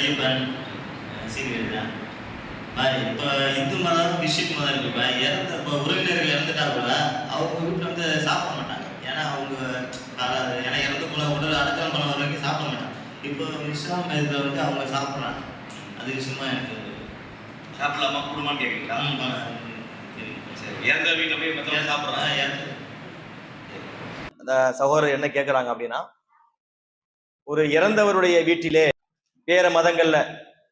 Ayyappan serial தான் பாய். இப்போ இந்து மதம் கிறிஸ்டின் மதம் இருக்கு பாய். இப்போ உறவினர்கள் இறந்துட்டா கூட அவங்க வீட்டில் வந்து சாப்பிட மாட்டாங்க. ஏன்னா அவங்க ஏன்னா இறந்து போல உடல் அடக்கம் போன வரைக்கும் சாப்பிட மாட்டாங்க. இப்போ இஸ்லாம் மதத்தில் வந்து அவங்க சாப்பிட்றாங்க. அது விஷயமா எனக்கு சாப்பிடலாமா கூடுமான்னு கேட்குறீங்களா? சரி, இறந்த வீட்டில் போய் மற்றவங்க சாப்பிட்றாங்க. அந்த சகோதரர் என்ன கேட்குறாங்க அப்படின்னா, ஒரு இறந்தவருடைய வீட்டிலே வேற மதங்கள்ல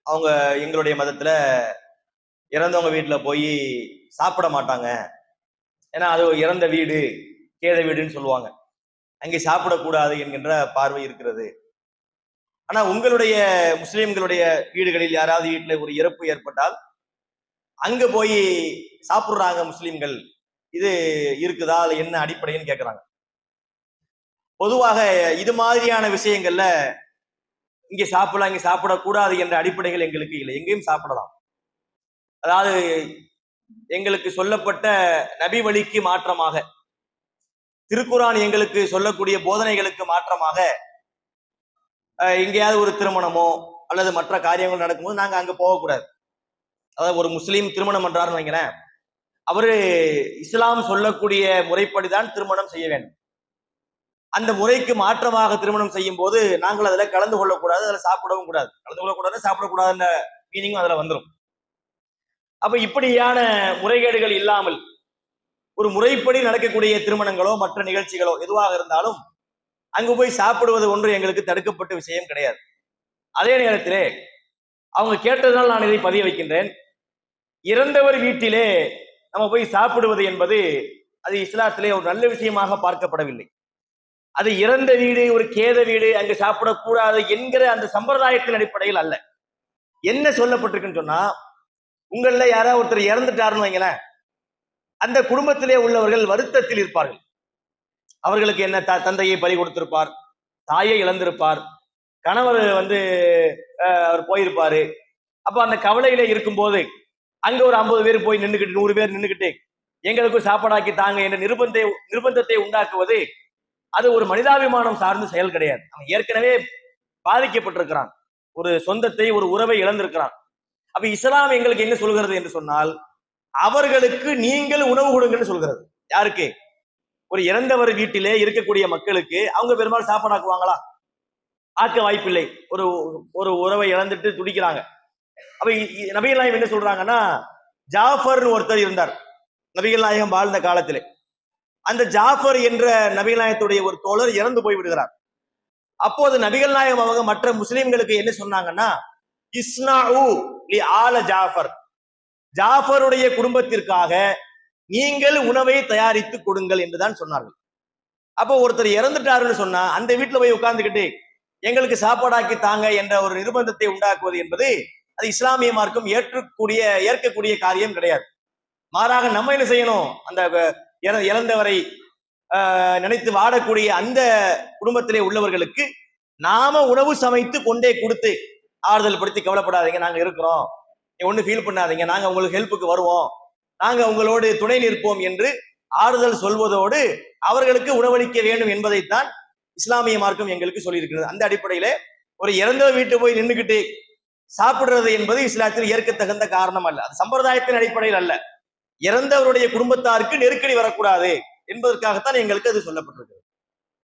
அவங்க எங்களுடைய மதத்துல இறந்தவங்க வீட்டுல போய் சாப்பிட மாட்டாங்க. ஏன்னா அது இறந்த வீடு, கேத வீடுன்னு சொல்லுவாங்க. அங்கே சாப்பிடக்கூடாது என்கின்ற பார்வை இருக்கிறது. ஆனா உங்களுடைய முஸ்லிம்களுடைய வீடுகளில் யாராவது வீட்டுல ஒரு இறப்பு ஏற்பட்டால் அங்க போய் சாப்பிடுறாங்க முஸ்லிம்கள், இது இருக்குதா, என்ன அடிப்படைன்னு கேட்கிறாங்க. பொதுவாக இது மாதிரியான விஷயங்கள்ல இங்க சாப்பிடலாம், இங்க சாப்பிடக்கூடாது என்ற அடிப்படைகள் எங்களுக்கு இல்லை. எங்கேயும் சாப்பிடலாம். அதாவது எங்களுக்கு சொல்லப்பட்ட நபி வழிக்கு மாற்றமாக, திருக்குரான் எங்களுக்கு சொல்லக்கூடிய போதனைகளுக்கு மாற்றமாக எங்கேயாவது ஒரு திருமணமோ அல்லது மற்ற காரியங்கள் நடக்கும்போது நாங்க அங்க போகக்கூடாது. அதாவது ஒரு முஸ்லீம் திருமணம் பண்றாருன்னு வைங்களேன், அவரு இஸ்லாம் சொல்லக்கூடிய முறைப்படிதான் திருமணம் செய்ய வேண்டும். அந்த முறைக்கு மாற்றமாக திருமணம் செய்யும் போது நாங்கள் அதுல கலந்து கொள்ளக்கூடாது, அதுல சாப்பிடவும் கூடாது. கலந்து கொள்ளக்கூடாது, சாப்பிடக்கூடாதுன்ற மீனிங்கும் அதுல வந்துடும். அப்ப இப்படியான முறைகேடுகள் இல்லாமல் ஒரு முறைப்படி நடக்கக்கூடிய திருமணங்களோ மற்ற நிகழ்ச்சிகளோ எதுவாக இருந்தாலும் அங்கு போய் சாப்பிடுவது ஒன்று எங்களுக்கு தடுக்கப்பட்ட விஷயம் கிடையாது. அதே நேரத்திலே அவங்க கேட்டதனால் நான் இதை பதிய வைக்கின்றேன். இறந்தவர் வீட்டிலே நம்ம போய் சாப்பிடுவது என்பது அது இஸ்லாத்திலே ஒரு நல்ல விஷயமாக பார்க்கப்படவில்லை. அது இறந்த வீடு, ஒரு கேத வீடு, அங்கு சாப்பிடக்கூடாது என்கிற அந்த சம்பிரதாயத்தின் அடிப்படையில் அல்ல. என்ன சொல்லப்பட்டிருக்குன்னு சொன்னா, உங்கள யாராவது ஒருத்தர் இறந்துட்டாருன்னு வைங்களேன், அந்த குடும்பத்திலே உள்ளவர்கள் வருத்தத்தில் இருப்பார்கள். அவர்களுக்கு என்ன தந்தையை பறி கொடுத்திருப்பார், தாயை இழந்திருப்பார், கணவர் அவர் போயிருப்பாரு. அப்ப அந்த கவலையில இருக்கும்போது அங்க ஒரு 50 பேர் போய் நின்றுக்கிட்டு 100 பேர் நின்றுக்கிட்டு எங்களுக்கும் சாப்பாடாக்கி தாங்க என்ற நிர்பந்தத்தை உண்டாக்குவது அது ஒரு மனிதாபிமானம் சார்ந்த செயல் கிடையாது. அவன் ஏற்கனவே பாதிக்கப்பட்டிருக்கிறான், ஒரு சொந்தத்தை, ஒரு உறவை இழந்திருக்கிறான். அப்ப இஸ்லாம் எங்களுக்கு என்ன சொல்கிறது என்று சொன்னால், அவர்களுக்கு நீங்கள் உணவு கொடுங்கன்னு சொல்கிறது. யாருக்கு? ஒரு இறந்தவர் வீட்டிலே இருக்கக்கூடிய மக்களுக்கு அவங்க பெரும்பாலும் சாப்பாடாக்குவாங்களா? ஆக்க வாய்ப்பில்லை. ஒரு ஒரு உறவை இழந்துட்டு துடிக்கிறாங்க. அப்ப நபிகள் நாயகம் என்ன சொல்றாங்கன்னா, ஜாஃபர்னு ஒருத்தர் இருந்தார் நபிகள் நாயகம் வாழ்ந்த காலத்திலே. அந்த ஜாஃபர் என்ற நபிகள் நாயகத்துடைய ஒரு தோழர் இறந்து போய் விடுகிறார். அப்போது நபிகள் நாயகம் அவங்க மற்ற முஸ்லிம்களுக்கு என்ன சொன்னாங்கன்னா, இஸ்னாஉ லி ஆல ஜாஃபர், ஜாஃபருடைய குடும்பத்திற்காக நீங்கள் உணவை தயாரித்து கொடுங்கள் என்றுதான் சொன்னார்கள். அப்போ ஒருத்தர் இறந்துட்டாருன்னு சொன்னா அந்த வீட்டுல போய் உட்கார்ந்துக்கிட்டு எங்களுக்கு சாப்பாடாக்கி தாங்க என்ற ஒரு நிர்பந்தத்தை உண்டாக்குவது என்பது அது இஸ்லாமிய மார்க்கம் ஏற்கக்கூடிய காரியம் கிடையாது. மாறாக நம்ம என்ன செய்யணும், அந்த இறந்தவரை நினைத்து வாடக்கூடிய அந்த குடும்பத்திலே உள்ளவர்களுக்கு நாம உணவு சமைத்து கொண்டே கொடுத்து ஆறுதல் படுத்தி, கவலைப்படாதீங்க, நாங்க இருக்கிறோம், ஒண்ணு ஃபீல் பண்ணாதீங்க, நாங்க உங்களுக்கு ஹெல்ப்புக்கு வருவோம், நாங்க உங்களோடு துணை நிற்போம் என்று ஆறுதல் சொல்வதோடு அவர்களுக்கு உணவளிக்க வேண்டும் என்பதைத்தான் இஸ்லாமிய மார்க்கம் எங்களுக்கு சொல்லியிருக்கிறது. அந்த அடிப்படையில ஒரு இறந்த வீட்டு போய் நின்றுகிட்டு சாப்பிடுறது என்பது இஸ்லாத்தில் ஏற்கத்தகுந்த காரணம் அல்ல. அது சம்பிரதாயத்தின் அடிப்படையில் அல்ல. இறந்தவருடைய குடும்பத்தாருக்கு நெருக்கடி வரக்கூடாது என்பதற்காகத்தான் எங்களுக்கு அது சொல்லப்பட்டிருக்கிறது.